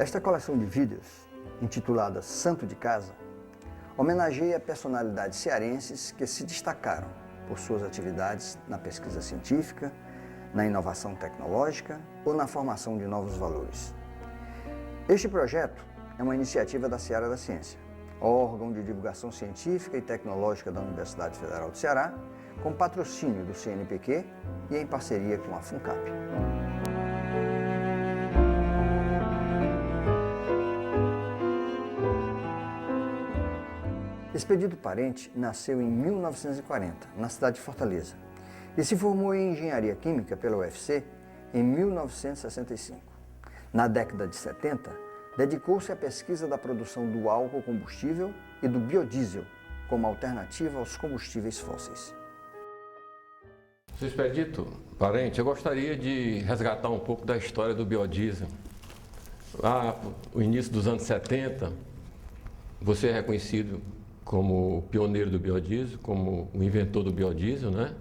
Esta coleção de vídeos, intitulada Santo de Casa, homenageia personalidades cearenses que se destacaram por suas atividades na pesquisa científica, na inovação tecnológica ou na formação de novos valores. Este projeto é uma iniciativa da Seara da Ciência, órgão de divulgação científica e tecnológica da Universidade Federal do Ceará, com patrocínio do CNPq e em parceria com a FUNCAP. Expedito Parente nasceu em 1940, na cidade de Fortaleza, e se formou em Engenharia Química pela UFC em 1965. Na década de 70, dedicou-se à pesquisa da produção do álcool combustível e do biodiesel como alternativa aos combustíveis fósseis. Sr. Expedito Parente, eu gostaria de resgatar um pouco da história do biodiesel. Lá no início dos anos 70, você é reconhecido como o pioneiro do biodiesel, como o inventor do biodiesel, né?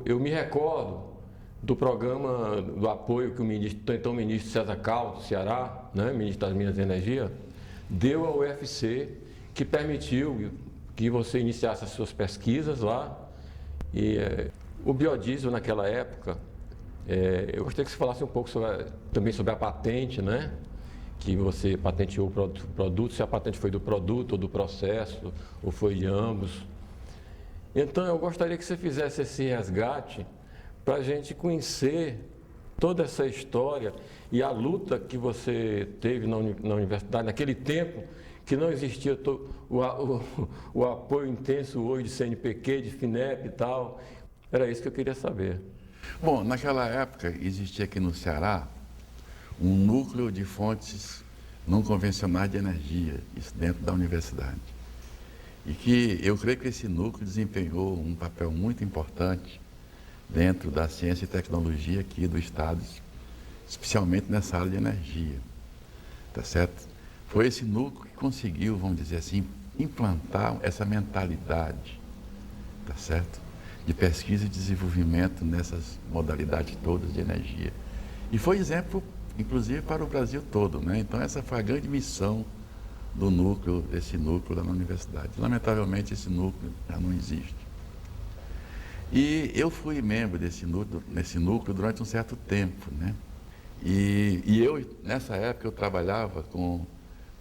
Eu me recordo do programa, do apoio que o então ministro César Caldas, do Ceará, né, ministro das Minas e Energia, deu ao UFC, que permitiu que você iniciasse as suas pesquisas lá. E o biodiesel naquela época, eu gostaria que você falasse um pouco também sobre a patente, né? Que você patenteou o produto, se a patente foi do produto ou do processo, ou foi de ambos. Então, eu gostaria que você fizesse esse resgate para a gente conhecer toda essa história e a luta que você teve na universidade, naquele tempo que não existia o apoio intenso hoje de CNPq, de FINEP e tal. Era isso que eu queria saber. Bom, naquela época existia aqui no Ceará um núcleo de fontes não convencionais de energia, isso dentro da universidade. E que eu creio que esse núcleo desempenhou um papel muito importante dentro da ciência e tecnologia aqui do Estado, especialmente nessa área de energia, tá certo? Foi esse núcleo que conseguiu, vamos dizer assim, implantar essa mentalidade, tá certo? De pesquisa e desenvolvimento nessas modalidades todas de energia. E foi exemplo, inclusive, para o Brasil todo, né? Então, essa foi a grande missão do núcleo, desse núcleo lá na universidade. Lamentavelmente, esse núcleo já não existe. E eu fui membro nesse núcleo durante um certo tempo, né? Nessa época, eu trabalhava com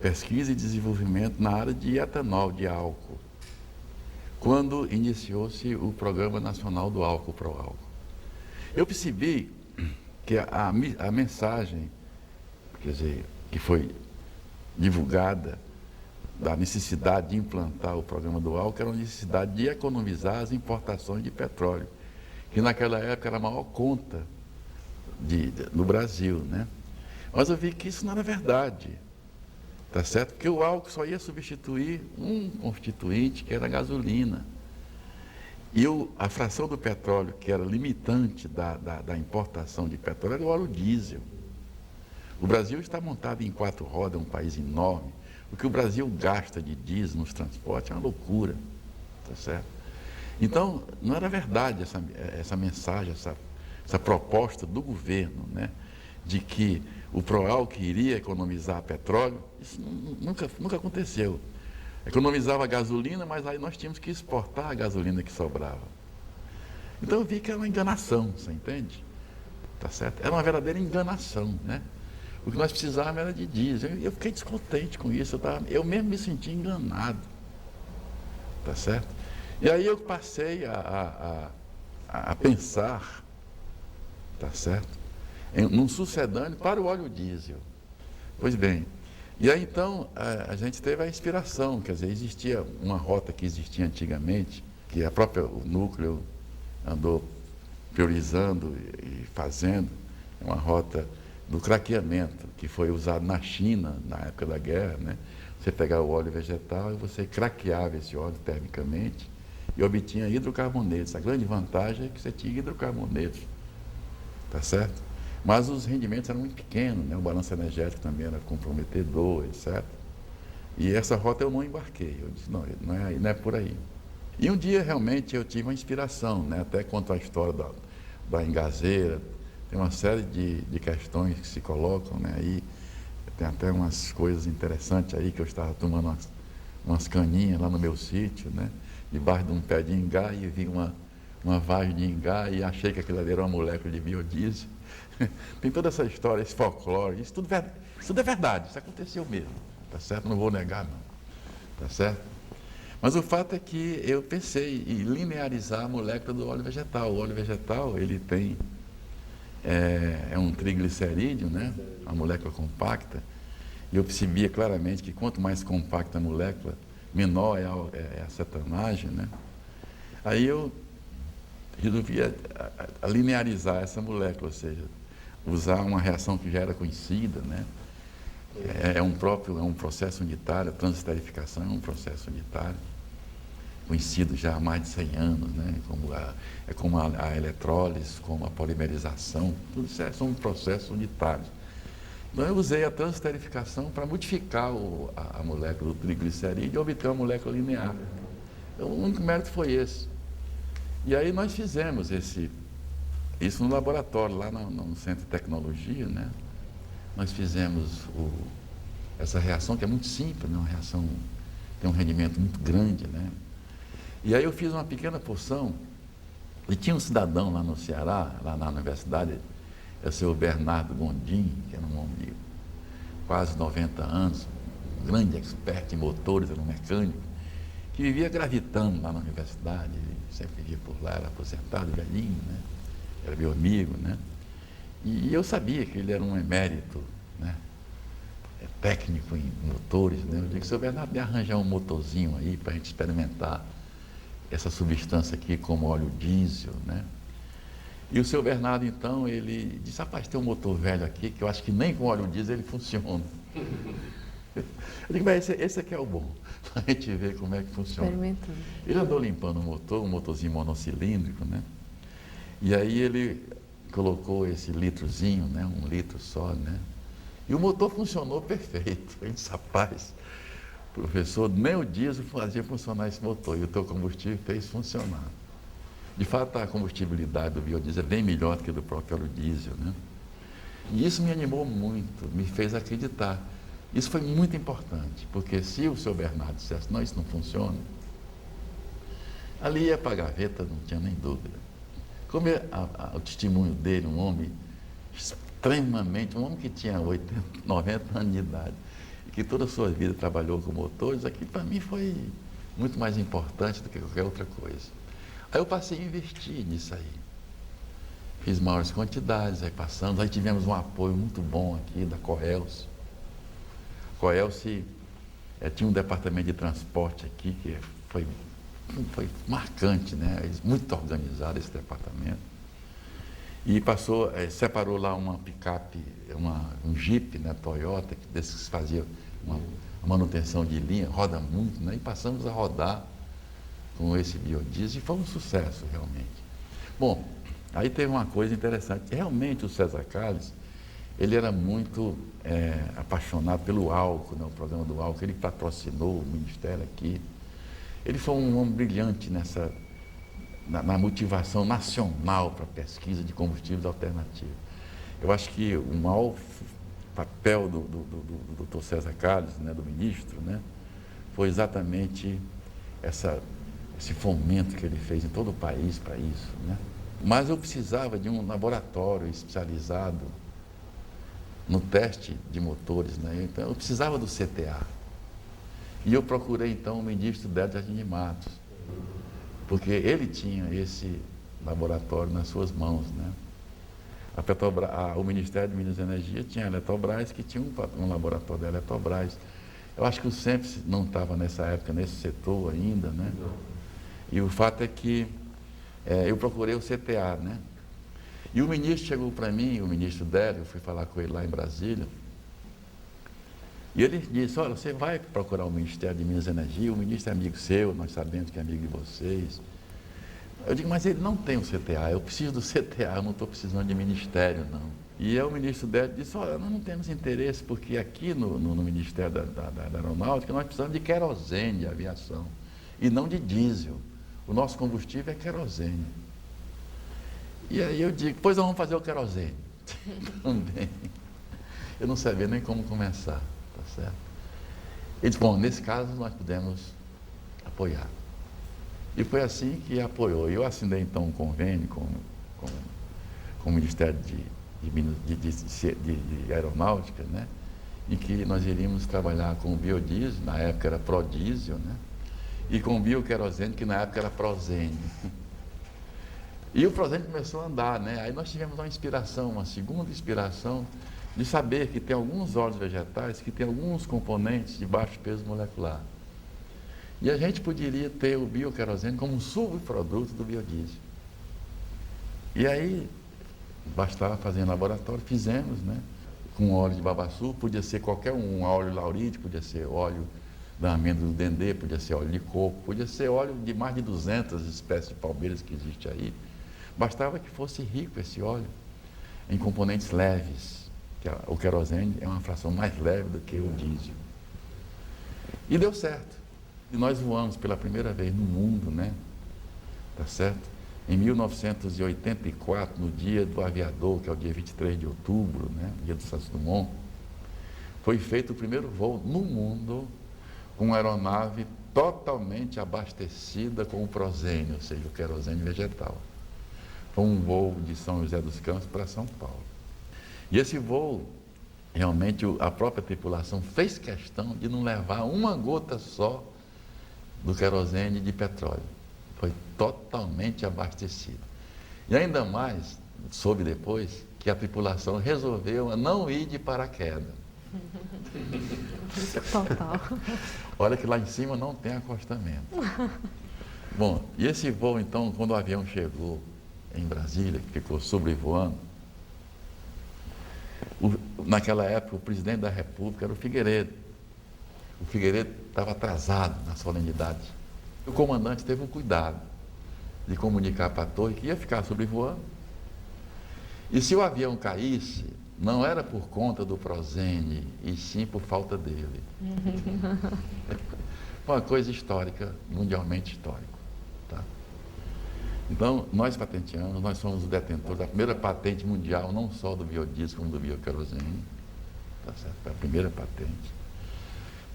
pesquisa e desenvolvimento na área de etanol, de álcool, quando iniciou-se o Programa Nacional do Álcool Proálcool. Eu percebi que a mensagem, quer dizer, que foi divulgada da necessidade de implantar o programa do álcool era uma necessidade de economizar as importações de petróleo, que naquela época era a maior conta no Brasil, né? Mas eu vi que isso não era verdade, tá certo? Porque o álcool só ia substituir um constituinte, que era a gasolina. E a fração do petróleo, que era limitante da importação de petróleo, era o óleo diesel. O Brasil está montado em 4 rodas, é um país enorme. O que o Brasil gasta de diesel nos transportes é uma loucura, tá certo? Então, não era verdade essa mensagem, essa proposta do governo, né? De que o Proálcool iria economizar petróleo. Isso nunca aconteceu. Economizava gasolina, mas aí nós tínhamos que exportar a gasolina que sobrava. Então eu vi que era uma enganação, você entende? Tá certo? Era uma verdadeira enganação, né? O que nós precisávamos era de diesel. Eu fiquei descontente com isso, eu mesmo me senti enganado, tá certo? E aí eu passei a pensar, tá certo? Num sucedâneo para o óleo diesel. Pois bem, e aí então a gente teve a inspiração, quer dizer, existia uma rota que existia antigamente, que o núcleo andou priorizando e fazendo, uma rota do craqueamento, que foi usado na China, na época da guerra, né? Você pegava o óleo vegetal e você craqueava esse óleo termicamente e obtinha hidrocarbonetos. A grande vantagem é que você tinha hidrocarbonetos, tá certo? Mas os rendimentos eram muito pequenos, né? O balanço energético também era comprometedor, etc. E essa rota eu não embarquei. Eu disse, não é por aí. E um dia, realmente, eu tive uma inspiração, né? Até conto a história da engazeira. Tem uma série de questões que se colocam, né? Aí Tem até umas coisas interessantes aí, que eu estava tomando umas caninhas lá no meu sítio, né? Debaixo de um pé de ingá, e vi uma vagem de ingá e achei que aquilo ali era uma molécula de biodiesel. Tem toda essa história, esse folclore, isso tudo é verdade, isso aconteceu mesmo, tá certo? Não vou negar, não, tá certo? Mas o fato é que eu pensei em linearizar a molécula do óleo vegetal. O óleo vegetal, ele tem, é um triglicerídeo, né? Uma molécula compacta, e eu percebia claramente que quanto mais compacta a molécula, menor é a cetanagem, né? Aí eu resolvi a linearizar essa molécula, ou seja, usar uma reação que já era conhecida, né? É um processo unitário, a transesterificação é um processo unitário, conhecido já há mais de 100 anos, né? Como a eletrólise, como a polimerização, tudo isso são processos unitários. Então eu usei a transesterificação para modificar a molécula do triglicerídeo e obter uma molécula linear. Então, o único mérito foi esse. E aí nós fizemos isso no laboratório, lá no Centro de Tecnologia, né? Nós fizemos essa reação, que é muito simples, né? Uma reação que tem um rendimento muito grande, né? E aí eu fiz uma pequena porção, e tinha um cidadão lá no Ceará, lá na universidade, é o seu Bernardo Gondim, que era um homem de quase 90 anos, um grande expert em motores, era um mecânico, que vivia gravitando lá na universidade, ele sempre vivia por lá, era aposentado, velhinho, né? Era meu amigo, né? E eu sabia que ele era um emérito, né? Técnico em motores, né? Eu disse, seu Bernardo, me arranjar um motorzinho aí para a gente experimentar essa substância aqui como óleo diesel, né? E o seu Bernardo, então, ele disse, rapaz, tem um motor velho aqui que eu acho que nem com óleo diesel ele funciona. Eu digo, mas esse aqui é o bom, para a gente ver como é que funciona. Experimentando. Ele andou limpando o motor, um motorzinho monocilíndrico, né? E aí ele colocou esse litrozinho, né? 1 litro só, né? E o motor funcionou perfeito. Ele disse, rapaz, professor, nem o diesel fazia funcionar esse motor, e o teu combustível fez funcionar. De fato, a combustibilidade do biodiesel é bem melhor do que do próprio óleo diesel, né? E isso me animou muito, me fez acreditar. Isso foi muito importante, porque se o seu Bernardo dissesse, não, isso não funciona, ali ia para a gaveta, não tinha nem dúvida. Como o testemunho dele, um homem extremamente, um homem que tinha 80, 90 anos de idade, e que toda a sua vida trabalhou com motores, aquilo para mim foi muito mais importante do que qualquer outra coisa. Aí eu passei a investir nisso aí. Fiz maiores quantidades, aí passamos, aí tivemos um apoio muito bom aqui da Coelce. A Coelce tinha um departamento de transporte aqui que foi marcante, né? Muito organizado esse departamento. E separou lá uma picape, um Jeep, né, Toyota, desses que se fazia uma manutenção de linha, roda muito, né? E passamos a rodar com esse biodiesel e foi um sucesso realmente. Bom, aí teve uma coisa interessante. Realmente o César Carlos, ele era muito apaixonado pelo álcool, né? O programa do álcool, ele patrocinou o Ministério aqui. Ele foi um homem brilhante na motivação nacional para a pesquisa de combustíveis alternativos. Eu acho que o maior papel do Dr. César Carlos, né, do ministro, né, foi exatamente esse fomento que ele fez em todo o país para isso, né? Mas eu precisava de um laboratório especializado no teste de motores, né? Então eu precisava do CTA. E eu procurei então o ministro Décio Jardim de Matos, porque ele tinha esse laboratório nas suas mãos, né? O Ministério de Minas e Energia tinha a Eletrobras, que tinha um laboratório da Eletrobras. Eu acho que o SEMPS não estava nessa época nesse setor ainda, né? E o fato é que eu procurei o CTA, né? E o ministro chegou para mim, o ministro Délio, eu fui falar com ele lá em Brasília, e ele disse, olha, você vai procurar o Ministério de Minas e Energia, o ministro é amigo seu, nós sabemos que é amigo de vocês. Eu digo, mas ele não tem o CTA, eu preciso do CTA, eu não estou precisando de ministério, não. E aí o ministro Délio disse, olha, nós não temos interesse, porque aqui no Ministério da Aeronáutica nós precisamos de querosene de aviação, e não de diesel. O nosso combustível é querosene. E aí eu digo, pois nós vamos fazer o querosene também. eu não sabia nem como começar, tá certo? Ele disse, bom, nesse caso nós pudemos apoiar. E foi assim que apoiou. Eu assinei então um convênio com o Ministério de Aeronáutica, né? Em que nós iríamos trabalhar com o biodiesel, na época era prodiesel, né? E com o bioquerosene, que na época era prozene. E o prozene começou a andar, né? Aí nós tivemos uma inspiração, uma segunda inspiração, de saber que tem alguns óleos vegetais que tem alguns componentes de baixo peso molecular. E a gente poderia ter o bioquerosene como um subproduto do biodiesel. E aí, bastava fazer em laboratório, fizemos, né? Com óleo de babaçu, podia ser qualquer um óleo laurídeo, podia ser óleo da amêndoa do dendê, podia ser óleo de coco, podia ser óleo de mais de 200 espécies de palmeiras que existe aí. Bastava que fosse rico esse óleo em componentes leves, que o querosene é uma fração mais leve do que o diesel. E deu certo. E nós voamos pela primeira vez no mundo, né? Tá certo? Em 1984, no dia do aviador, que é o dia 23 de outubro, né? Dia do Santos Dumont, foi feito o primeiro voo no mundo com uma aeronave totalmente abastecida com o prozênio, ou seja, o querosene vegetal. Foi um voo de São José dos Campos para São Paulo. E esse voo, realmente, a própria tripulação fez questão de não levar uma gota só do querosene de petróleo. Foi totalmente abastecido. E ainda mais, soube depois, que a tripulação resolveu não ir de paraquedas. Total. Olha que lá em cima não tem acostamento. Bom, e esse voo, então, quando o avião chegou em Brasília, que ficou sobrevoando, naquela época o presidente da República era o Figueiredo. O Figueiredo estava atrasado na solenidade. O comandante teve o cuidado de comunicar para a torre que ia ficar sobrevoando. E se o avião caísse, não era por conta do prozene, e sim por falta dele. Foi uma coisa histórica, mundialmente histórica. Tá? Então, nós patenteamos, nós somos os detentores da primeira patente mundial, não só do biodiesel, como do bioquerosene. Tá certo? Foi a primeira patente.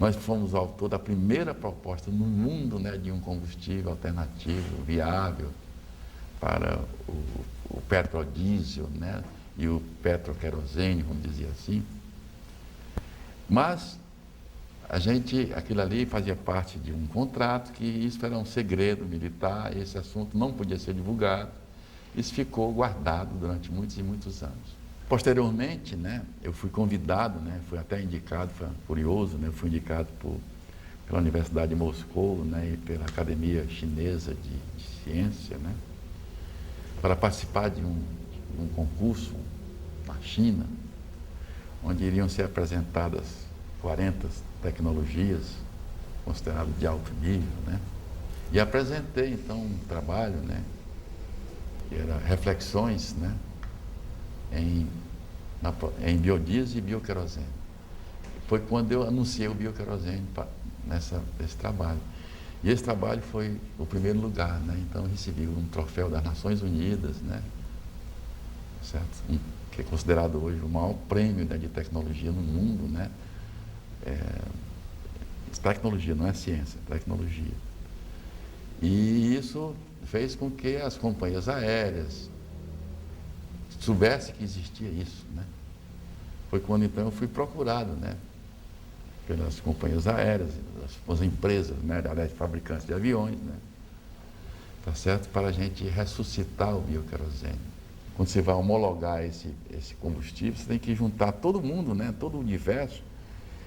Nós fomos o autor da primeira proposta no mundo, né, de um combustível alternativo, viável, para o petrodiesel, né, e o petroquerosene, vamos dizer assim. Mas aquilo ali fazia parte de um contrato, que isso era um segredo militar, esse assunto não podia ser divulgado. Isso ficou guardado durante muitos e muitos anos. Posteriormente, né, eu fui convidado, né, fui até indicado, foi curioso, né, eu fui indicado pela Universidade de Moscou, né, e pela Academia Chinesa de Ciência, né, para participar de um concurso na China, onde iriam ser apresentadas 40 tecnologias consideradas de alto nível, né, e apresentei então um trabalho, né, que era reflexões, né, em biodiesel e bioquerosene. Foi quando eu anunciei o bioquerosene nesse trabalho. E esse trabalho foi o primeiro lugar, né? Então eu recebi um troféu das Nações Unidas, né? Certo? Que é considerado hoje o maior prêmio, né, de tecnologia no mundo, né? Tecnologia, não é ciência, é tecnologia. E isso fez com que as companhias aéreas soubesse que existia isso, né? Foi quando então eu fui procurado, né, pelas companhias aéreas, as empresas, né, aliás, fabricantes de aviões, né, tá certo? Para a gente ressuscitar o bioquerosene. Quando você vai homologar esse combustível, você tem que juntar todo mundo, né, todo o universo,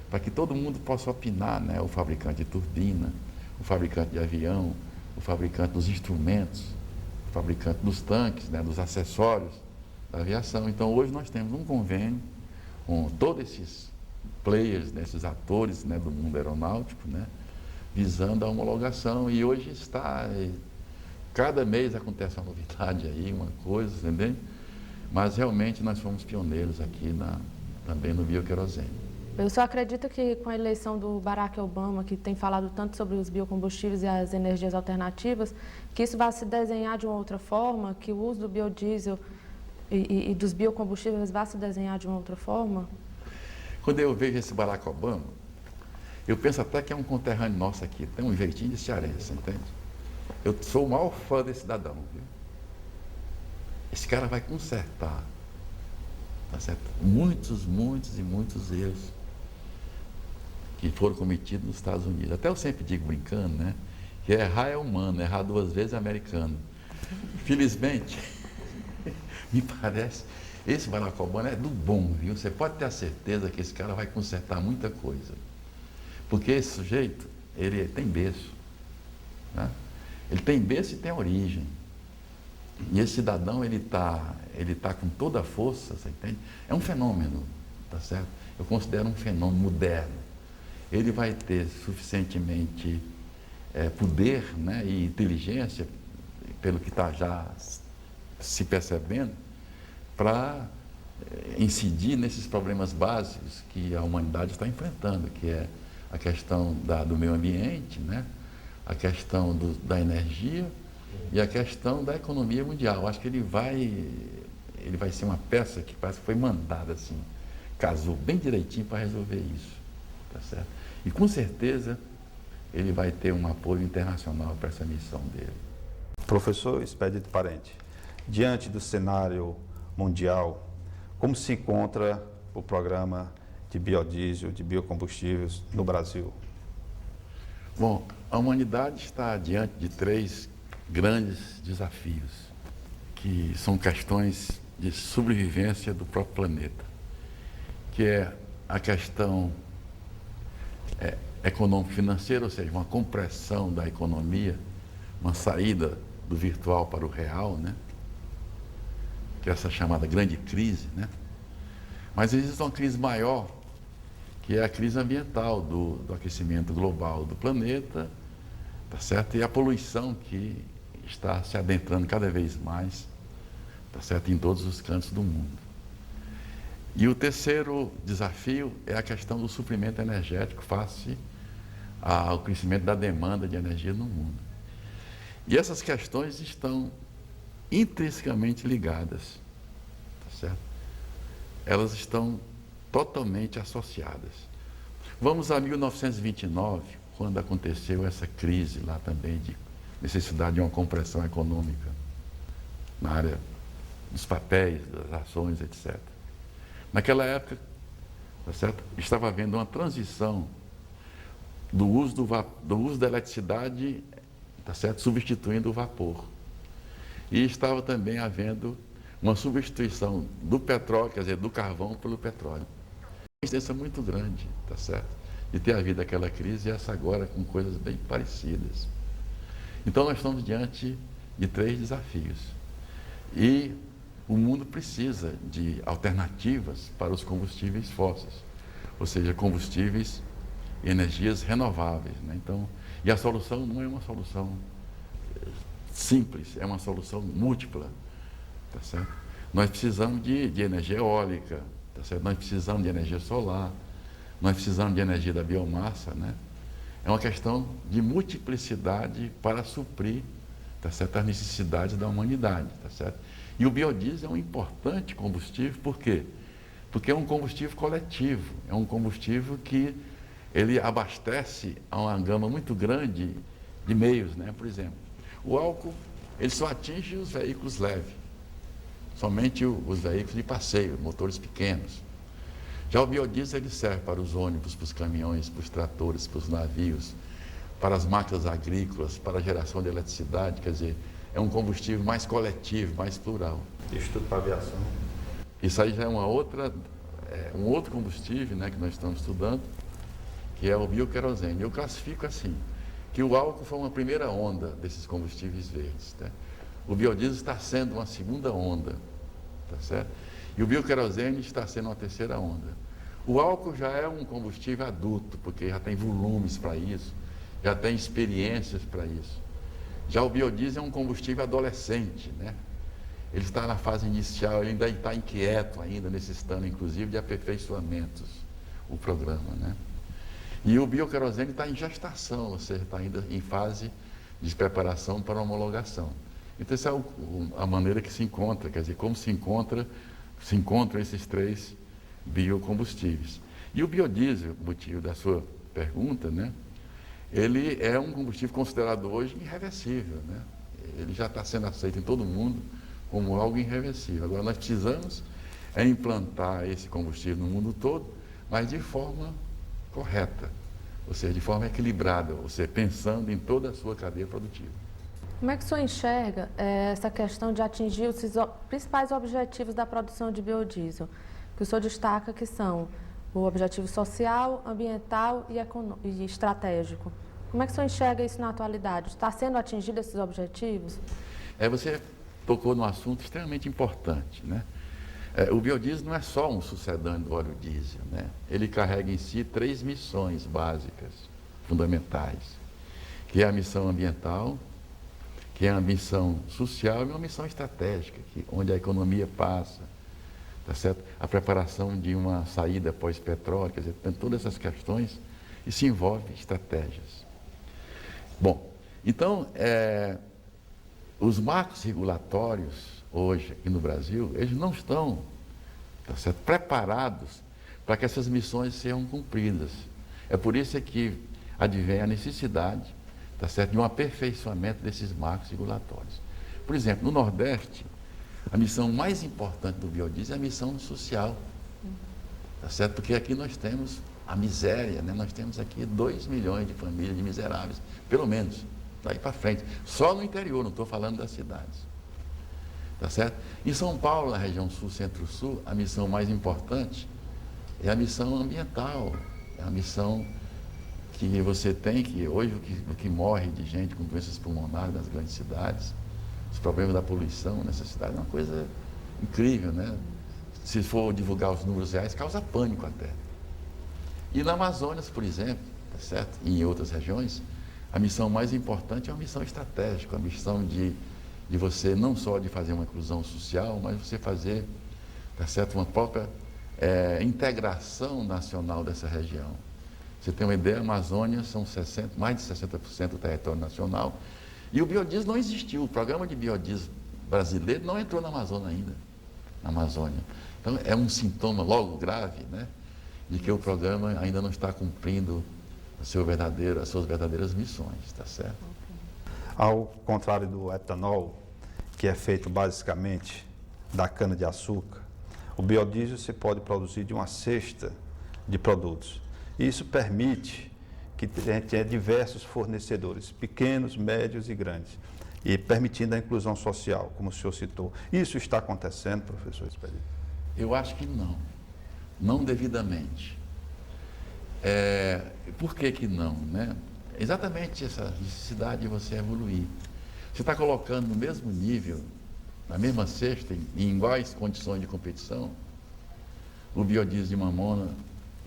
para que todo mundo possa opinar, né, o fabricante de turbina, o fabricante de avião, o fabricante dos instrumentos, o fabricante dos tanques, né, dos acessórios da aviação. Então, hoje nós temos um convênio com todos esses players, né, esses atores, né, do mundo aeronáutico, né, visando a homologação. E hoje cada mês acontece uma novidade aí, uma coisa, entendeu? Mas realmente nós fomos pioneiros aqui também no bioquerosene. Eu só acredito que com a eleição do Barack Obama, que tem falado tanto sobre os biocombustíveis e as energias alternativas, que isso vai se desenhar de uma outra forma, que o uso do biodiesel e dos biocombustíveis vai se desenhar de uma outra forma? Quando eu vejo esse Barack Obama, eu penso até que é um conterrâneo nosso aqui, tem um jeitinho de cearense, entende? Eu sou o maior fã desse cidadão, viu? Esse cara vai consertar, tá certo? Muitos e muitos erros que foram cometidos nos Estados Unidos. Até eu sempre digo brincando, né? Que errar é humano, errar 2 vezes é americano. Felizmente, me parece, esse Barack Obama é do bom, viu? Você pode ter a certeza que esse cara vai consertar muita coisa. Porque esse sujeito, ele tem berço, né? Ele tem berço e tem origem. E esse cidadão, ele tá com toda a força, você entende? É um fenômeno, tá certo? Eu considero um fenômeno moderno. Ele vai ter suficientemente poder, né, e inteligência, pelo que está já se percebendo, para incidir nesses problemas básicos que a humanidade está enfrentando, que é a questão do meio ambiente, né, a questão da energia e a questão da economia mundial. Acho que ele vai ser uma peça que parece que foi mandada assim, casou bem direitinho para resolver isso, tá certo? E com certeza ele vai ter um apoio internacional para essa missão dele. Professor Expedito Parente, diante do cenário mundial, como se encontra o programa de biodiesel, de biocombustíveis no Brasil? Bom, a humanidade está diante de 3 grandes desafios, que são questões de sobrevivência do próprio planeta, que é a questão econômico-financeira, ou seja, uma compressão da economia, uma saída do virtual para o real, né? Que é essa chamada grande crise, né? Mas existe uma crise maior, que é a crise ambiental do aquecimento global do planeta, tá certo? E a poluição que está se adentrando cada vez mais, tá certo? Em todos os cantos do mundo. E o terceiro desafio é a questão do suprimento energético face ao crescimento da demanda de energia no mundo. E essas questões estão intrinsecamente ligadas, tá certo? Elas estão totalmente associadas. Vamos a 1929, quando aconteceu essa crise lá também de necessidade de uma compressão econômica na área dos papéis, das ações, etc. Naquela época, tá certo? Estava havendo uma transição do uso da eletricidade, tá certo? Substituindo o vapor. E estava também havendo uma substituição do petróleo, quer dizer, do carvão pelo petróleo. Uma coincidência muito grande, tá certo? De ter havido aquela crise e essa agora com coisas bem parecidas. Então nós estamos diante de 3 desafios. E o mundo precisa de alternativas para os combustíveis fósseis, ou seja, combustíveis e energias renováveis, né? Então, e a solução não é uma solução simples, é uma solução múltipla, tá certo? Nós precisamos de energia eólica, tá certo? Nós precisamos de energia solar, nós precisamos de energia da biomassa, né? É uma questão de multiplicidade para suprir, tá certo, as necessidades da humanidade, tá certo? E o biodiesel é um importante combustível, por quê? Porque é um combustível coletivo, é um combustível que ele abastece a uma gama muito grande de meios, né? Por exemplo, o álcool, ele só atinge os veículos leves, somente os veículos de passeio, motores pequenos. Já o biodiesel, ele serve para os ônibus, para os caminhões, para os tratores, para os navios, para as máquinas agrícolas, para a geração de eletricidade, quer dizer, é um combustível mais coletivo, mais plural. Estudo para aviação. Isso aí já é um outro combustível, né, que nós estamos estudando, que é o bioquerosene. Eu classifico assim, que o álcool foi uma primeira onda desses combustíveis verdes, né? O biodiesel está sendo uma segunda onda, tá certo? E o bioquerosene está sendo uma terceira onda. O álcool já é um combustível adulto, porque já tem volumes para isso, já tem experiências para isso. Já o biodiesel é um combustível adolescente, né? Ele está na fase inicial, ele ainda está inquieto ainda, necessitando inclusive de aperfeiçoamentos, o programa, né? E o bioquerosene está em gestação, ou seja, está ainda em fase de preparação para homologação. Então essa é a maneira que se encontra, quer dizer, como se encontram esses 3 biocombustíveis. E o biodiesel, motivo da sua pergunta, né? Ele é um combustível considerado hoje irreversível, né? Ele já está sendo aceito em todo o mundo como algo irreversível. Agora nós precisamos implantar esse combustível no mundo todo, mas de forma correta, ou seja, de forma equilibrada, ou seja, pensando em toda a sua cadeia produtiva. Como é que o senhor enxerga essa questão de atingir os principais objetivos da produção de biodiesel? Que o senhor destaca que são o objetivo social, ambiental e estratégico. Como é que o senhor enxerga isso na atualidade? Está sendo atingido esses objetivos? Você tocou num assunto extremamente importante, né? O biodiesel não é só um sucedâneo do óleo diesel, né? Ele carrega em si 3 missões básicas, fundamentais, que é a missão ambiental, que é a missão social e uma missão estratégica, onde a economia passa, tá certo? A preparação de uma saída pós-petróleo, quer dizer, tem todas essas questões e se envolve estratégias. Bom, então, os marcos regulatórios hoje aqui no Brasil, eles não estão, tá certo, preparados para que essas missões sejam cumpridas. É por isso que advém a necessidade, tá certo, de um aperfeiçoamento desses marcos regulatórios. Por exemplo, no Nordeste, a missão mais importante do biodiesel é a missão social, tá certo? Porque aqui nós temos a miséria, né? Nós temos aqui 2 milhões de famílias de miseráveis, pelo menos, daí para frente. Só no interior, não estou falando das cidades. Tá certo? Em São Paulo, na região sul, centro-sul, a missão mais importante é a missão ambiental, é a missão que você tem, que hoje o que morre de gente com doenças pulmonares nas grandes cidades, os problemas da poluição nessa cidade, é uma coisa incrível, né? Se for divulgar os números reais, causa pânico até. E na Amazônia, por exemplo, tá certo? E em outras regiões, a missão mais importante é uma missão estratégica, a missão de você não só de fazer uma inclusão social, mas você fazer, tá certo, uma própria integração nacional dessa região. Você tem uma ideia, a Amazônia são mais de 60% do território nacional, e o biodiesel não existiu, o programa de biodiesel brasileiro não entrou na Amazônia ainda, na Amazônia. Então é um sintoma logo grave, né, de que o programa ainda não está cumprindo as suas verdadeiras missões, tá certo? Ao contrário do etanol, que é feito basicamente da cana-de-açúcar, o biodiesel se pode produzir de uma cesta de produtos. Isso permite que tenha diversos fornecedores, pequenos, médios e grandes, e permitindo a inclusão social, como o senhor citou. Isso está acontecendo, professor Expedito? Eu acho que não devidamente. Por que não, né? Exatamente essa necessidade de você evoluir. Você está colocando no mesmo nível, na mesma cesta, em iguais condições de competição, o biodiesel de mamona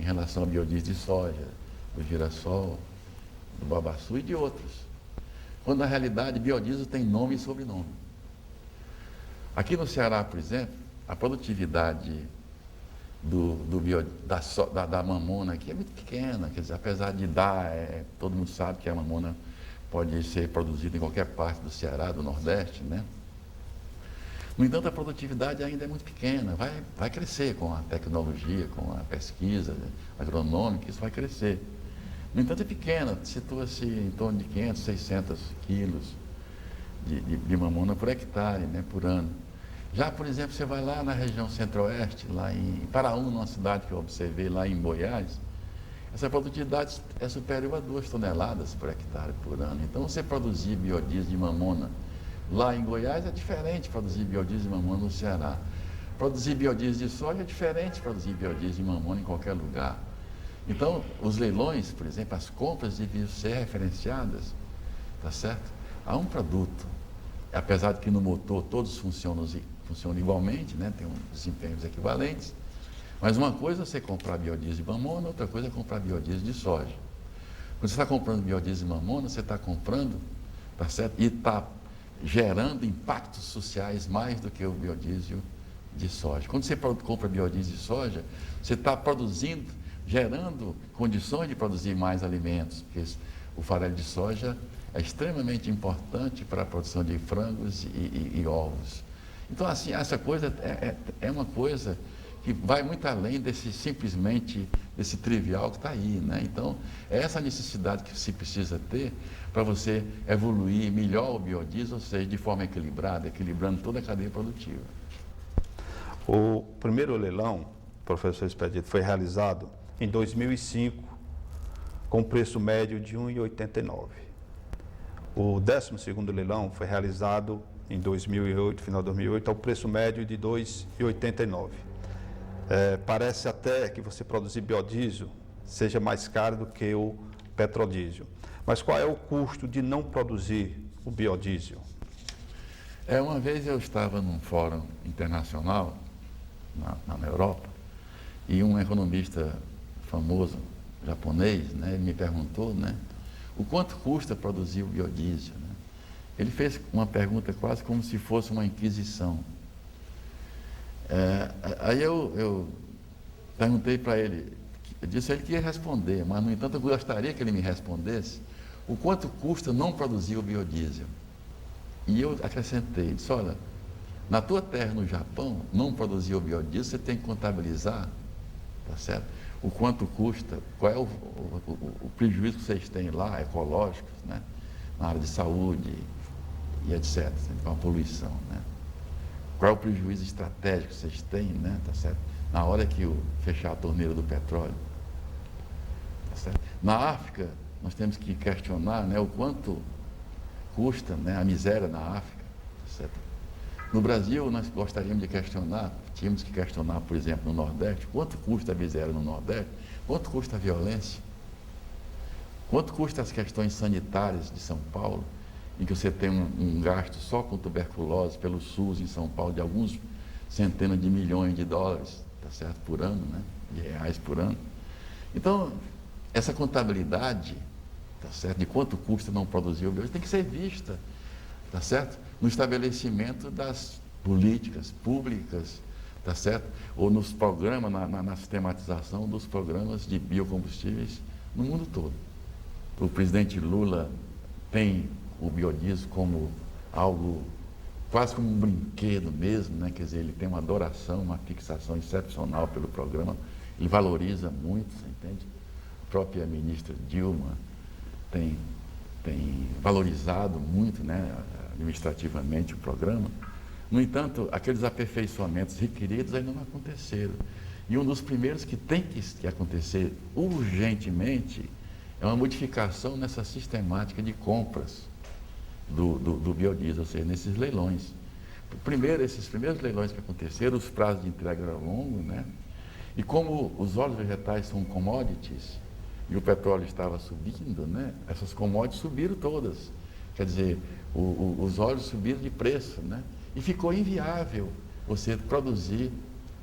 em relação ao biodiesel de soja, do girassol, do babaçu e de outros. Quando na realidade biodiesel tem nome e sobrenome. Aqui no Ceará, por exemplo, a produtividade da mamona aqui é muito pequena, quer dizer, apesar de dar, todo mundo sabe que a mamona pode ser produzida em qualquer parte do Ceará, do Nordeste, né? No entanto, a produtividade ainda é muito pequena, vai crescer com a tecnologia, com a pesquisa agronômica, isso vai crescer. No entanto, é pequena, situa-se em torno de 500, 600 quilos de mamona por hectare, né, por ano. Já, por exemplo, você vai lá na região centro-oeste, lá em Paraúna, uma cidade que eu observei lá em Goiás, essa produtividade é superior a 2 toneladas por hectare por ano. Então, você produzir biodiesel de mamona lá em Goiás é diferente de produzir biodiesel de mamona no Ceará. Produzir biodiesel de soja é diferente de produzir biodiesel de mamona em qualquer lugar. Então, os leilões, por exemplo, as compras deviam ser referenciadas, tá certo? A um produto. Apesar de que no motor todos funcionam igualmente, né? Tem desempenhos equivalentes, mas uma coisa é você comprar biodiesel de mamona, outra coisa é comprar biodiesel de soja. Quando você está comprando biodiesel de mamona, você está comprando, tá certo? E está gerando impactos sociais mais do que o biodiesel de soja. Quando você compra biodiesel de soja, você está gerando condições de produzir mais alimentos, porque o farelo de soja é extremamente importante para a produção de frangos e ovos. Então, assim, essa coisa é uma coisa que vai muito além desse simplesmente desse trivial que está aí, né? Então, é essa necessidade que se precisa ter para você evoluir melhor o biodiesel, ou seja, de forma equilibrada, equilibrando toda a cadeia produtiva. O primeiro leilão, professor Expedito, foi realizado em 2005, com preço médio de R$ 1,89. O 12º leilão foi realizado em 2008, final de 2008, ao preço médio de R$ 2,89. Parece até que você produzir biodiesel seja mais caro do que o petrodiesel. Mas qual é o custo de não produzir o biodiesel? Uma vez eu estava num fórum internacional na Europa e um economista famoso japonês, né, ele me perguntou, né, o quanto custa produzir o biodiesel, né? Ele fez uma pergunta quase como se fosse uma inquisição. Aí eu perguntei para ele, eu disse a ele que ia responder, mas no entanto eu gostaria que ele me respondesse o quanto custa não produzir o biodiesel. E eu acrescentei, disse, olha, na tua terra, no Japão, não produzir o biodiesel, você tem que contabilizar, tá certo? O quanto custa, qual é o prejuízo que vocês têm lá, ecológicos, né? Na área de saúde e etc., com a poluição, né? Qual é o prejuízo estratégico que vocês têm, né? Tá certo? Na hora que fechar a torneira do petróleo, tá certo? Na África, nós temos que questionar, né, o quanto custa, né, a miséria na África, tá certo? No Brasil, nós gostaríamos de questionar, tínhamos que questionar, por exemplo, no Nordeste, quanto custa a miséria no Nordeste, quanto custa a violência, quanto custa as questões sanitárias de São Paulo, em que você tem um gasto só com tuberculose pelo SUS em São Paulo de alguns centenas de milhões de dólares, tá certo, por ano, né, de reais por ano. Então, essa contabilidade, tá certo, de quanto custa não produzir o biodiesel tem que ser vista, tá certo, no estabelecimento das políticas públicas, tá certo, ou nos programas, na sistematização dos programas de biocombustíveis no mundo todo. O presidente Lula tem o biodiesel como algo, quase como um brinquedo mesmo, né? Quer dizer, ele tem uma adoração, uma fixação excepcional pelo programa, ele valoriza muito, você entende? A própria ministra Dilma tem valorizado muito, né, administrativamente o programa. No entanto, aqueles aperfeiçoamentos requeridos ainda não aconteceram. E um dos primeiros que tem que acontecer urgentemente é uma modificação nessa sistemática de compras do biodiesel, ou seja, nesses leilões. Primeiro, esses primeiros leilões que aconteceram, os prazos de entrega eram longos, né? E como os óleos vegetais são commodities e o petróleo estava subindo, né? Essas commodities subiram todas. Quer dizer, os óleos subiram de preço, né? E ficou inviável você produzir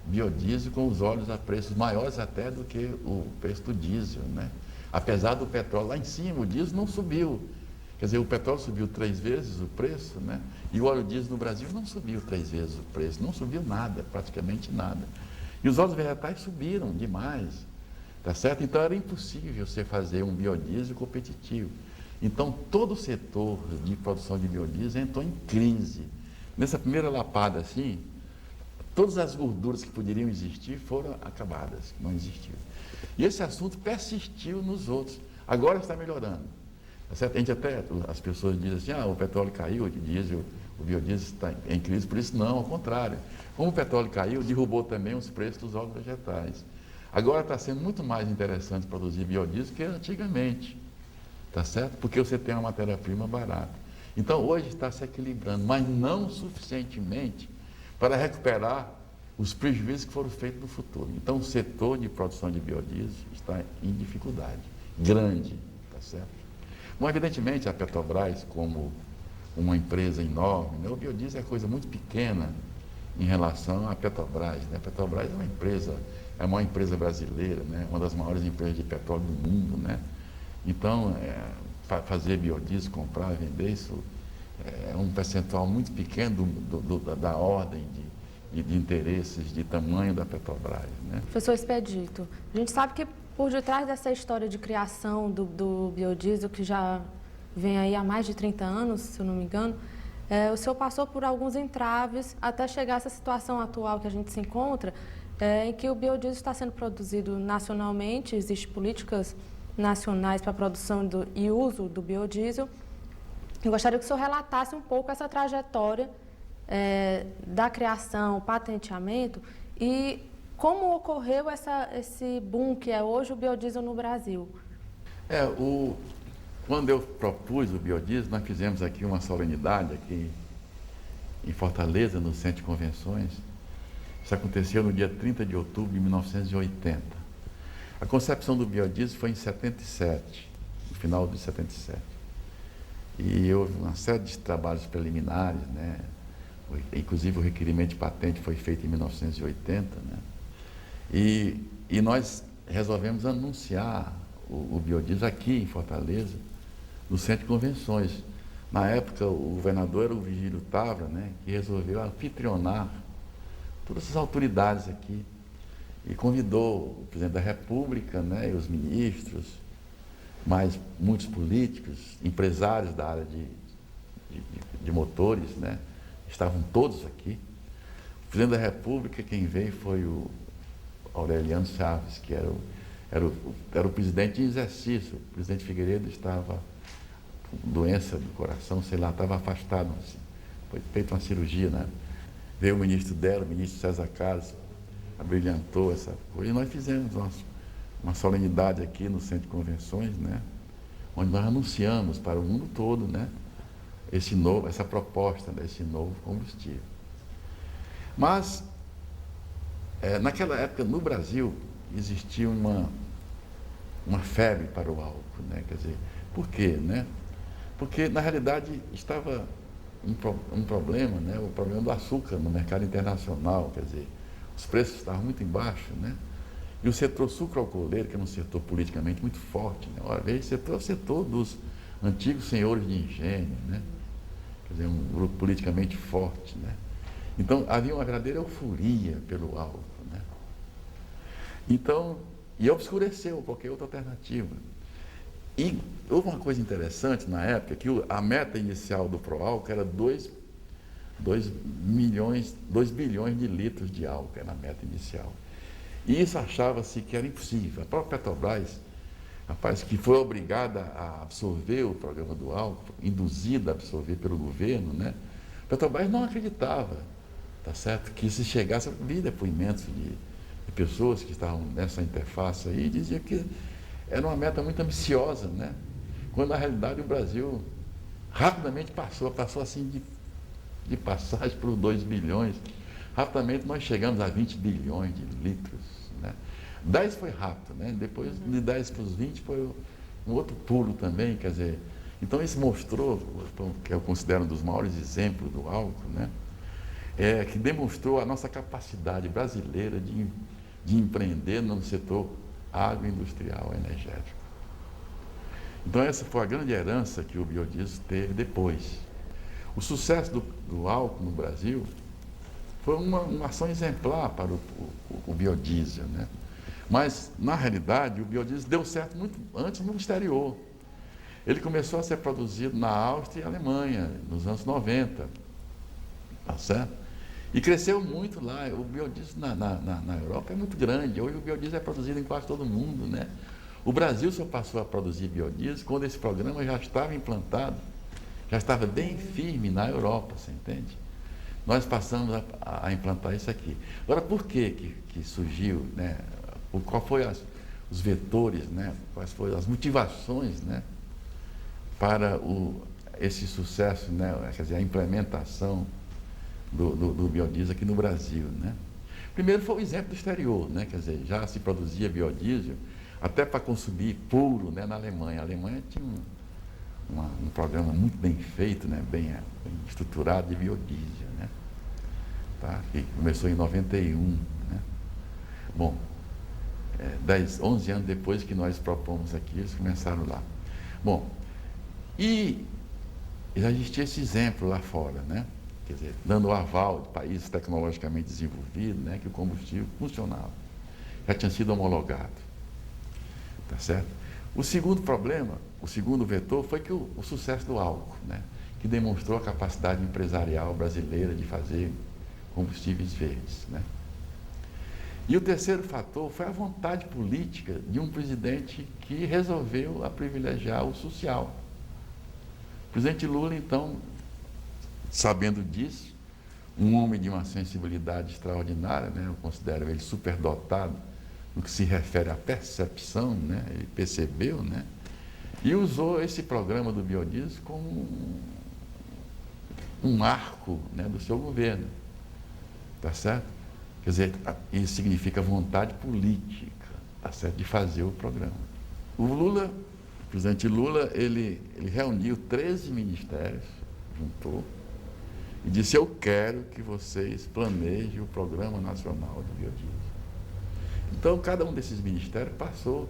biodiesel com os óleos a preços maiores até do que o preço do diesel, né? Apesar do petróleo lá em cima, o diesel não subiu. Quer dizer, o petróleo subiu 3 vezes o preço, né? E o óleo diesel no Brasil não subiu 3 vezes o preço, não subiu nada, praticamente nada. E os óleos vegetais subiram demais, tá certo? Então era impossível você fazer um biodiesel competitivo. Então todo o setor de produção de biodiesel entrou em crise. Nessa primeira lapada assim, todas as gorduras que poderiam existir foram acabadas, não existiam. E esse assunto persistiu nos outros. Agora está melhorando. Tá certo? A gente até, as pessoas dizem assim, o petróleo caiu, o biodiesel está em crise, por isso não, ao contrário. Como o petróleo caiu, derrubou também os preços dos óleos vegetais. Agora está sendo muito mais interessante produzir biodiesel que antigamente, tá certo? Porque você tem uma matéria-prima barata. Então hoje está se equilibrando, mas não suficientemente para recuperar os prejuízos que foram feitos no futuro. Então o setor de produção de biodiesel está em dificuldade grande, tá certo? Bom, evidentemente a Petrobras, como uma empresa enorme, né? O biodiesel é coisa muito pequena em relação à Petrobras, né? A Petrobras é a maior empresa brasileira, né? Uma das maiores empresas de petróleo do mundo, né? Então, fazer biodiesel, comprar, vender, isso é um percentual muito pequeno da ordem de interesses, de tamanho da Petrobras, né? Professor Expedito, a gente sabe que por detrás dessa história de criação do biodiesel, que já vem aí há mais de 30 anos, se eu não me engano, o senhor passou por alguns entraves até chegar a essa situação atual que a gente se encontra, em que o biodiesel está sendo produzido nacionalmente, existem políticas nacionais para a produção e uso do biodiesel. Eu gostaria que o senhor relatasse um pouco essa trajetória da criação, patenteamento e como ocorreu esse boom que é hoje o biodiesel no Brasil. Quando eu propus o biodiesel, nós fizemos aqui uma solenidade aqui em Fortaleza, no Centro de Convenções. Isso aconteceu no dia 30 de outubro de 1980. A concepção do biodiesel foi em 77, no final de 77. E houve uma série de trabalhos preliminares, né? Inclusive o requerimento de patente foi feito em 1980, né? E nós resolvemos anunciar o biodiesel aqui em Fortaleza, no Centro de Convenções. Na época, o governador era o Virgílio Távora, né, que resolveu anfitrionar todas essas autoridades aqui e convidou o presidente da República, né, e os ministros, mais muitos políticos, empresários da área de motores, né, estavam todos aqui. O presidente da República, quem veio foi o Aureliano Chaves, que era o presidente em exercício. O presidente Figueiredo estava com doença do coração, sei lá, estava afastado. Assim. Foi feita uma cirurgia, né? Veio o ministro dela, o ministro César Carlos, abrilhantou essa coisa. E nós fizemos uma solenidade aqui no Centro de Convenções, né? Onde nós anunciamos para o mundo todo, né? Essa proposta desse novo combustível. Mas, naquela época, no Brasil, existia uma febre para o álcool, né? Quer dizer, por quê, né? Porque, na realidade, estava um problema, né? O problema do açúcar no mercado internacional, quer dizer, os preços estavam muito embaixos, né? E o setor sucroalcooleiro, que é um setor politicamente muito forte, né? Ora, esse setor é o setor dos antigos senhores de engenho, né? Quer dizer, um grupo politicamente forte, né? Então, havia uma verdadeira euforia pelo álcool, né? Então, e obscureceu qualquer outra alternativa. E houve uma coisa interessante na época, que a meta inicial do Proálcool era 2 bilhões de litros de álcool, era a meta inicial. E isso achava-se que era impossível. A própria Petrobras, rapaz, que foi obrigada a absorver o programa do álcool, induzida a absorver pelo governo, né? A Petrobras não acreditava, tá certo? Que se chegasse, eu vi depoimentos de pessoas que estavam nessa interface aí, diziam que era uma meta muito ambiciosa, né? Quando na realidade o Brasil rapidamente passou assim de passagem para os 2 bilhões. Rapidamente nós chegamos a 20 bilhões de litros, né? 10 foi rápido, né? Depois de 10 para os 20 foi um outro pulo também, quer dizer. Então isso mostrou, que eu considero um dos maiores exemplos do álcool, né? Que demonstrou a nossa capacidade brasileira de empreender no setor agroindustrial energético. Então essa foi a grande herança que o biodiesel teve depois. O sucesso do álcool no Brasil foi uma ação exemplar para o biodiesel, né? Mas, na realidade, o biodiesel deu certo muito antes no exterior. Ele começou a ser produzido na Áustria e Alemanha, nos anos 90, tá certo? E cresceu muito lá. O biodiesel na Europa é muito grande. Hoje o biodiesel é produzido em quase todo mundo, né? O Brasil só passou a produzir biodiesel quando esse programa já estava implantado, já estava bem firme na Europa, você entende? Nós passamos a implantar isso aqui. Agora, por que surgiu, né? Qual foi os vetores, né? Quais foram as motivações, né? Para esse sucesso, né? Quer dizer, a implementação do biodiesel aqui no Brasil, né? Primeiro foi o exemplo do exterior, né? Quer dizer, já se produzia biodiesel até para consumir puro, né? Na Alemanha. A Alemanha tinha um programa muito bem feito, né? Bem estruturado de biodiesel, né? Tá? Que começou em 91, né? Bom, 11 anos depois que nós propomos aqui, eles começaram lá. Bom, e já existia esse exemplo lá fora, né? Quer dizer, dando o aval de países tecnologicamente desenvolvidos, né, que o combustível funcionava. Já tinha sido homologado. Tá certo? O segundo problema, o segundo vetor, foi que o sucesso do álcool, né, que demonstrou a capacidade empresarial brasileira de fazer combustíveis verdes, né? E o terceiro fator foi a vontade política de um presidente que resolveu privilegiar o social. O presidente Lula, então, sabendo disso, um homem de uma sensibilidade extraordinária, né? Eu considero ele superdotado no que se refere à percepção, né? Ele percebeu, né? E usou esse programa do biodiesel como um arco, né, do seu governo, tá certo? Quer dizer, isso significa vontade política, tá certo, de fazer o programa. O Lula, o presidente Lula, ele reuniu 13 ministérios, juntou, e disse: eu quero que vocês planejem o Programa Nacional do Biodiesel. Então, cada um desses ministérios passou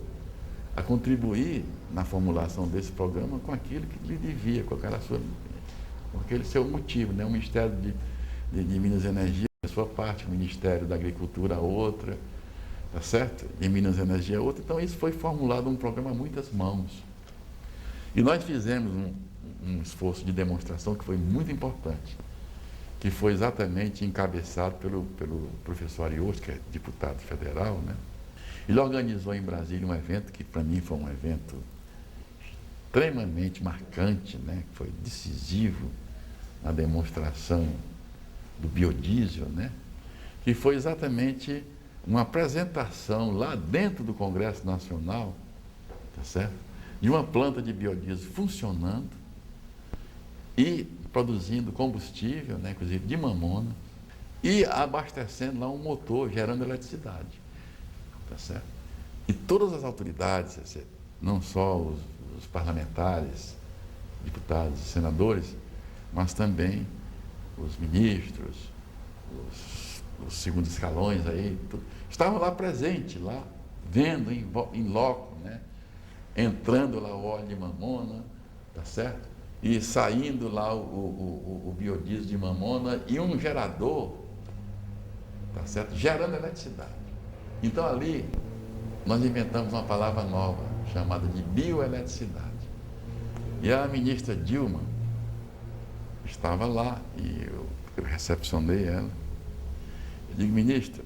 a contribuir na formulação desse programa com aquilo que lhe devia, com aquele seu motivo, né? O Ministério de Minas e Energia, a sua parte, o Ministério da Agricultura, a outra, tá certo? E Minas e Energia, a outra. Então, isso foi formulado um programa a muitas mãos. E nós fizemos um esforço de demonstração que foi muito importante, que foi exatamente encabeçado pelo professor Ariosto, que é deputado federal, né? Ele organizou em Brasília um evento que, para mim, foi um evento extremamente marcante, né? Que foi decisivo na demonstração do biodiesel, né? Que foi exatamente uma apresentação lá dentro do Congresso Nacional, tá certo? De uma planta de biodiesel funcionando e produzindo combustível, né, inclusive de mamona, e abastecendo lá um motor, gerando eletricidade. Tá certo? E todas as autoridades, não só os parlamentares, deputados e senadores, mas também os ministros, os segundos escalões aí, estavam lá presentes, lá, vendo em loco, né, entrando lá o óleo de mamona, tá certo? E saindo lá o biodiesel de mamona e um gerador, tá certo? Gerando eletricidade. Então ali nós inventamos uma palavra nova, chamada de bioeletricidade. E a ministra Dilma estava lá e eu recepcionei ela. Eu digo: ministra,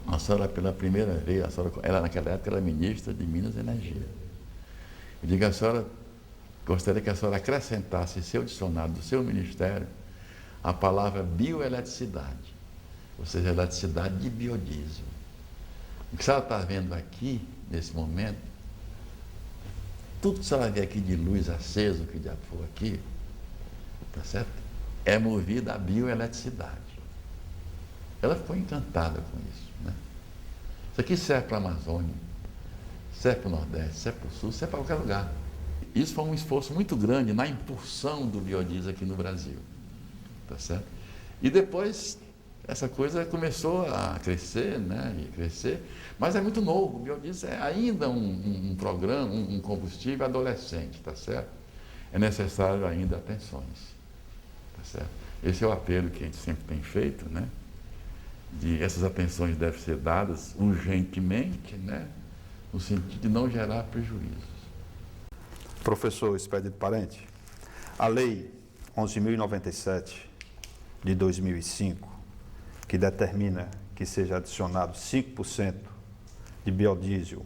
a senhora pela primeira vez, ela naquela época era ministra de Minas e Energia. Eu digo: a senhora gostaria que a senhora acrescentasse em seu dicionário do seu ministério a palavra bioeletricidade, ou seja, eletricidade de biodiesel. O que a senhora está vendo aqui, nesse momento, tudo que a senhora vê aqui de luz acesa, que já for aqui, tá certo? É movido a bioeletricidade. Ela ficou encantada com isso, né? Isso aqui serve para a Amazônia, serve para o Nordeste, serve para o Sul, serve para qualquer lugar. Isso foi um esforço muito grande na impulsão do biodiesel aqui no Brasil, tá certo? E depois essa coisa começou a crescer, né? E crescer, mas é muito novo. O biodiesel é ainda um programa, um combustível adolescente, tá certo? É necessário ainda atenções, tá certo? Esse é o apelo que a gente sempre tem feito, né? Essas atenções devem ser dadas urgentemente, né? No sentido de não gerar prejuízos. Professor Expedito Parente, a Lei 11.097 de 2005, que determina que seja adicionado 5% de biodiesel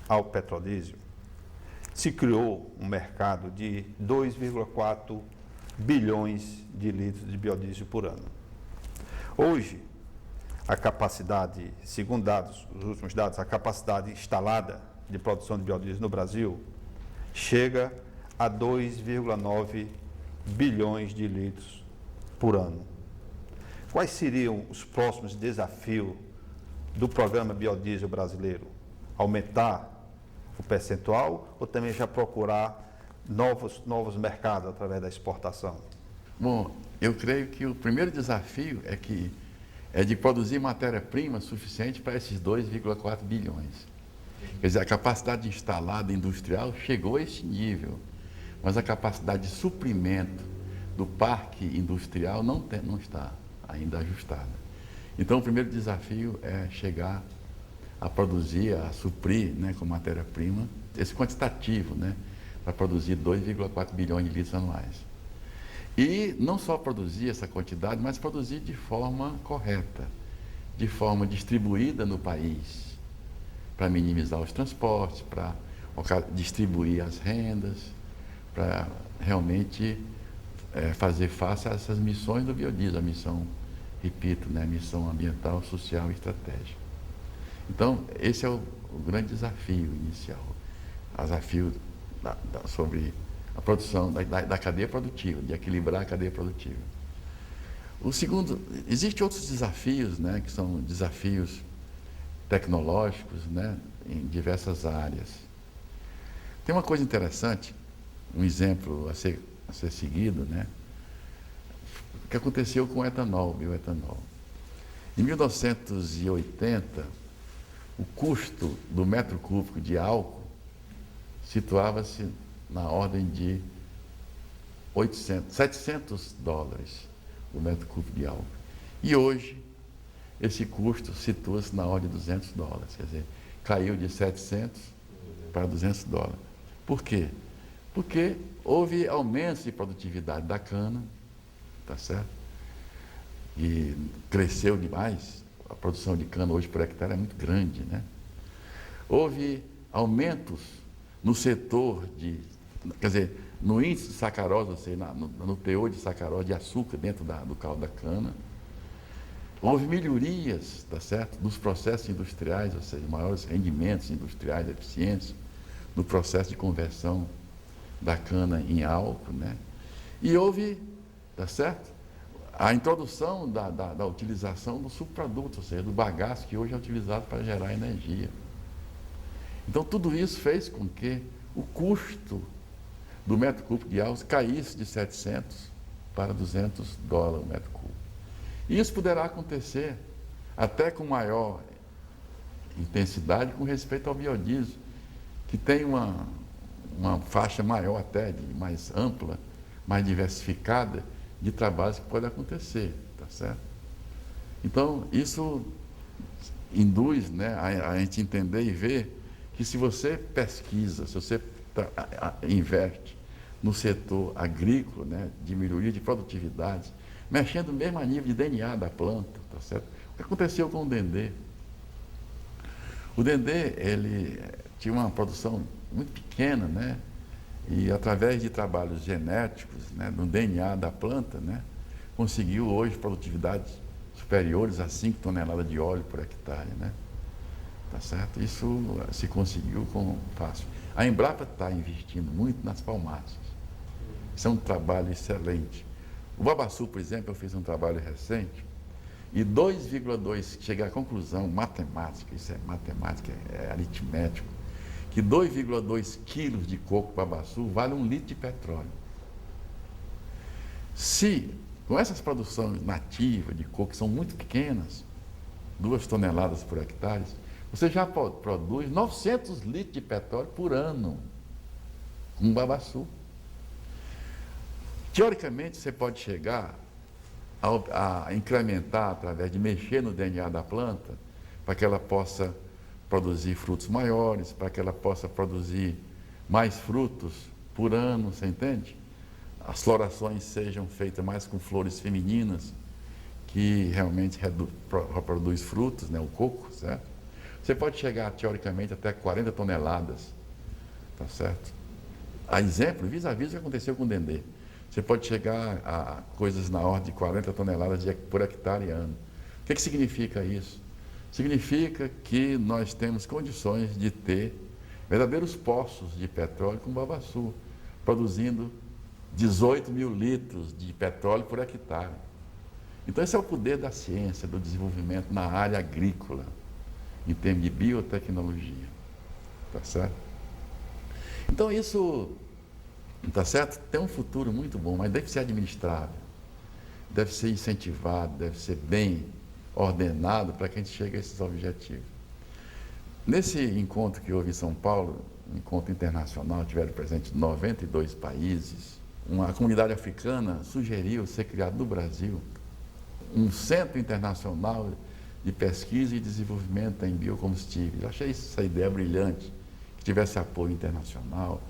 ao petrodiesel, se criou um mercado de 2,4 bilhões de litros de biodiesel por ano. Hoje, a capacidade, segundo os últimos dados, a capacidade instalada de produção de biodiesel no Brasil chega a 2,9 bilhões de litros por ano. Quais seriam os próximos desafios do programa biodiesel brasileiro? Aumentar o percentual ou também já procurar novos mercados através da exportação? Bom, eu creio que o primeiro desafio é de produzir matéria-prima suficiente para esses 2,4 bilhões. Quer dizer, a capacidade instalada industrial chegou a esse nível, mas a capacidade de suprimento do parque industrial não está ainda ajustada. Então, o primeiro desafio é chegar a produzir, a suprir, né, com matéria-prima, esse quantitativo, né, para produzir 2,4 bilhões de litros anuais. E não só produzir essa quantidade, mas produzir de forma correta. de forma distribuída no país, para minimizar os transportes, para distribuir as rendas, para realmente fazer face a essas missões do biodiesel, a missão, repito, né, missão ambiental, social e estratégica. Então, esse é o grande desafio inicial, o desafio sobre a produção da cadeia produtiva, de equilibrar a cadeia produtiva. O segundo, existem outros desafios, né, que são desafios tecnológicos, né, em diversas áreas. Tem uma coisa interessante, um exemplo a ser seguido, né, que aconteceu com o etanol, bioetanol. Em 1980, o custo do metro cúbico de álcool situava-se na ordem de $700 o metro cúbico de álcool. E hoje, esse custo situa-se na ordem de $200, quer dizer, caiu de 700 para $200. Por quê? Porque houve aumento de produtividade da cana, tá certo? E cresceu demais, a produção de cana hoje por hectare é muito grande, né? Houve aumentos no setor quer dizer, no índice de sacarose, ou seja, no teor de sacarose, de açúcar dentro do caldo da cana. Houve melhorias, tá certo, dos processos industriais, ou seja, maiores rendimentos industriais, eficientes, no processo de conversão da cana em álcool, né? E houve, tá certo, a introdução da utilização do subproduto, ou seja, do bagaço que hoje é utilizado para gerar energia. Então, tudo isso fez com que o custo do metro cúbico de álcool caísse de 700 para $200 o metro cúbico. E isso poderá acontecer até com maior intensidade com respeito ao biodiesel, que tem uma faixa maior até, mais ampla, mais diversificada de trabalhos que pode acontecer, tá certo? Então, isso induz, né, a gente entender e ver que se você pesquisa, se você investe no setor agrícola, né, de melhoria de produtividade, mexendo mesmo a nível de DNA da planta, tá certo? O que aconteceu com o dendê? O dendê, ele tinha uma produção muito pequena, né? E através de trabalhos genéticos, né, no DNA da planta, né, conseguiu hoje produtividades superiores a 5 toneladas de óleo por hectare, né? Tá certo? Isso se conseguiu com fácil. A Embrapa está investindo muito nas palmáceas. Isso é um trabalho excelente. O babaçu, por exemplo, eu fiz um trabalho recente e 2,2, cheguei à conclusão matemática, isso é matemática, é aritmético, que 2,2 quilos de coco babaçu vale 1 litro de petróleo. Se, com essas produções nativas de coco, que são muito pequenas, 2 toneladas por hectare, você já produz 900 litros de petróleo por ano com babaçu. Teoricamente, você pode chegar a incrementar, através de mexer no DNA da planta, para que ela possa produzir frutos maiores, para que ela possa produzir mais frutos por ano, você entende? As florações sejam feitas mais com flores femininas, que realmente reproduz frutos, né, o coco, certo? Você pode chegar, teoricamente, até 40 toneladas, tá certo? A exemplo, vis-a-vis o que aconteceu com o dendê. Você pode chegar a coisas na ordem de 40 toneladas por hectare ano. O que significa isso? Significa que nós temos condições de ter verdadeiros poços de petróleo com babaçu, produzindo 18 mil litros de petróleo por hectare. Então, esse é o poder da ciência, do desenvolvimento na área agrícola, em termos de biotecnologia. Tá certo? Então, isso, tá certo? Tem um futuro muito bom, mas deve ser administrado, deve ser incentivado, deve ser bem ordenado para que a gente chegue a esses objetivos. Nesse encontro que houve em São Paulo, um encontro internacional, tiveram presentes 92 países, a comunidade africana sugeriu ser criado no Brasil um centro internacional de pesquisa e desenvolvimento em biocombustíveis. Eu achei essa ideia brilhante, que tivesse apoio internacional,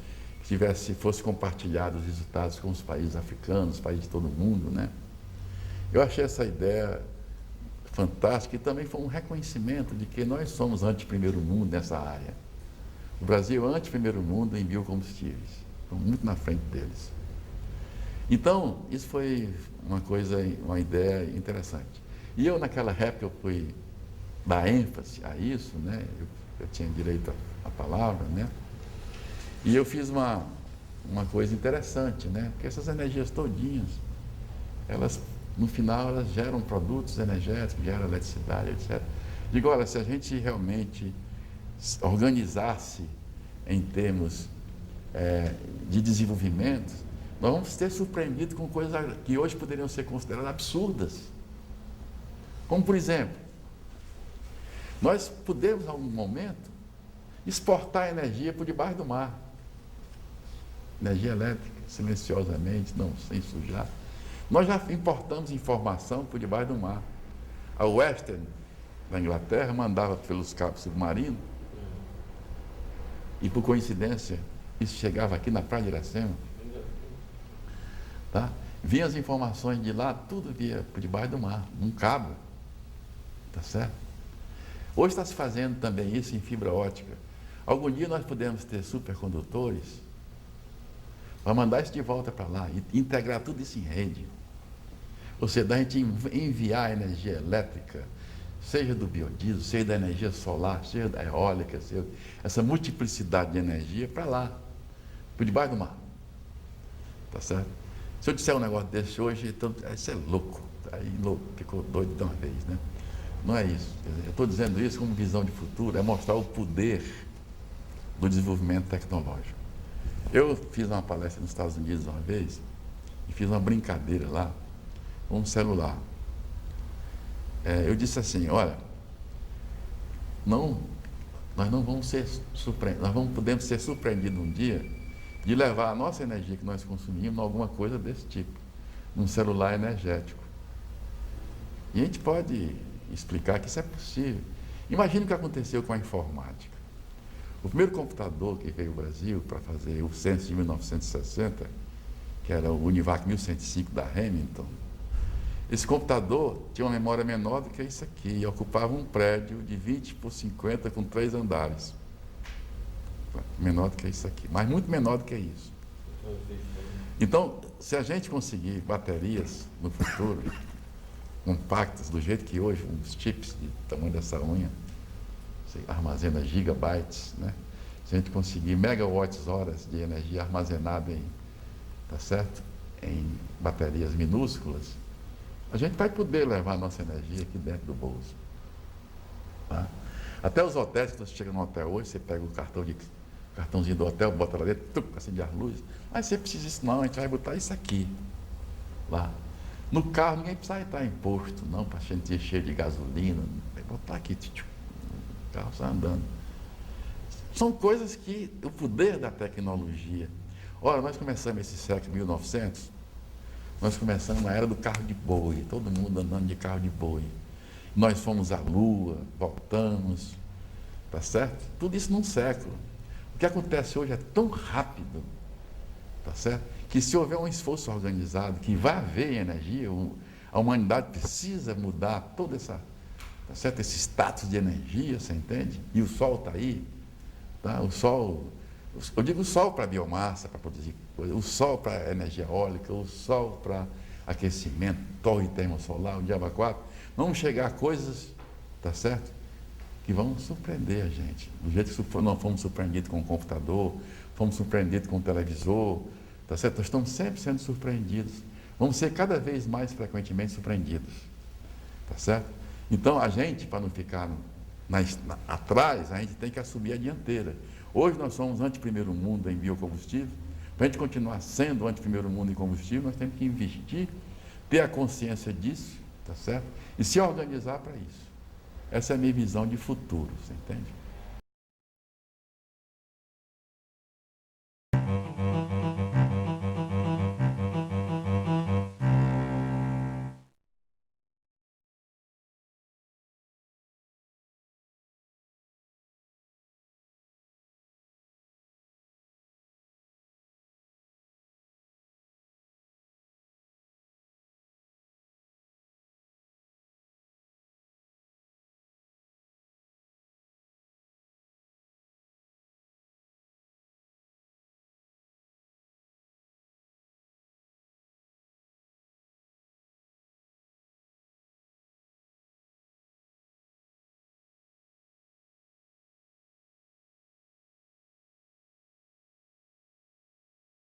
que fosse compartilhado os resultados com os países africanos, os países de todo mundo, né? Eu achei essa ideia fantástica e também foi um reconhecimento de que nós somos anti-primeiro mundo nessa área. O Brasil é anti-primeiro mundo em biocombustíveis, estamos muito na frente deles. Então, isso foi uma ideia interessante. E eu, naquela época, eu fui dar ênfase a isso, né? Eu tinha direito à palavra, né? E eu fiz uma coisa interessante, né? Porque essas energias todinhas, elas, no final, elas geram produtos energéticos, geram eletricidade, etc. Digo, olha, se a gente realmente organizar-se em termos de desenvolvimento, nós vamos ser surpreendidos com coisas que hoje poderiam ser consideradas absurdas. Como, por exemplo, nós podemos, em algum momento, exportar energia por debaixo do mar. Energia elétrica, silenciosamente, não, sem sujar. Nós já importamos informação por debaixo do mar. A Western, da Inglaterra, mandava pelos cabos submarinos e, por coincidência, isso chegava aqui na Praia de Iracema. Tá? Vinha as informações de lá, tudo via por debaixo do mar, num cabo. Tá certo? Hoje está se fazendo também isso em fibra ótica. Algum dia nós podemos ter supercondutores para mandar isso de volta para lá e integrar tudo isso em rede. Ou seja, da gente enviar energia elétrica, seja do biodiesel, seja da energia solar, seja da eólica, seja essa multiplicidade de energia para lá, por debaixo do mar. Tá certo? Se eu disser um negócio desse hoje, então, isso é louco. Aí louco, ficou doido de uma vez, né? Não é isso. Eu estou dizendo isso como visão de futuro, é mostrar o poder do desenvolvimento tecnológico. Eu fiz uma palestra nos Estados Unidos uma vez e fiz uma brincadeira lá com um celular. Eu disse assim, olha, nós não vamos ser surpreendidos, podemos ser surpreendidos um dia de levar a nossa energia que nós consumimos em alguma coisa desse tipo, num celular energético. E a gente pode explicar que isso é possível. Imagine o que aconteceu com a informática. O primeiro computador que veio ao Brasil para fazer o censo de 1960, que era o Univac 1105 da Hamilton, esse computador tinha uma memória menor do que isso aqui e ocupava um prédio de 20 por 50 com 3 andares. Menor do que isso aqui, mas muito menor do que isso. Então, se a gente conseguir baterias no futuro, compactas, do jeito que hoje, uns chips de tamanho dessa unha, você armazena gigabytes, né? Se a gente conseguir megawatts-horas de energia armazenada tá certo? Em baterias minúsculas, a gente vai poder levar a nossa energia aqui dentro do bolso. Tá? Até os hotéis, quando você chega no hotel hoje, você pega o cartãozinho do hotel, bota lá dentro, acende as luzes. Mas você precisa disso não, a gente vai botar isso aqui, lá. No carro, ninguém precisa estar em posto, não, para a gente encher de gasolina. Vai botar aqui, o carro sai andando. São coisas que, o poder da tecnologia. Ora, nós começamos esse século 1900, nós começamos na era do carro de boi, todo mundo andando de carro de boi. Nós fomos à Lua, voltamos, tá certo? Tudo isso num século. O que acontece hoje é tão rápido, tá certo? Que se houver um esforço organizado, que vai haver energia, a humanidade precisa mudar toda essa, tá certo? Esse status de energia, você entende? E o sol está aí, tá? O sol, eu digo o sol para biomassa, para produzir coisa, o sol para energia eólica, o sol para aquecimento, torre termosolar, o diabo 4. Vamos chegar a coisas, tá certo? Que vão surpreender a gente. Do jeito que nós fomos surpreendidos com o computador, fomos surpreendidos com o televisor, tá certo? Nós estamos sempre sendo surpreendidos. Vamos ser cada vez mais frequentemente surpreendidos. Tá certo? Então, a gente, para não ficar atrás, a gente tem que assumir a dianteira. Hoje nós somos anti-primeiro mundo em biocombustível. Para a gente continuar sendo anti-primeiro mundo em combustível, nós temos que investir, ter a consciência disso, tá certo? E se organizar para isso. Essa é a minha visão de futuro, você entende?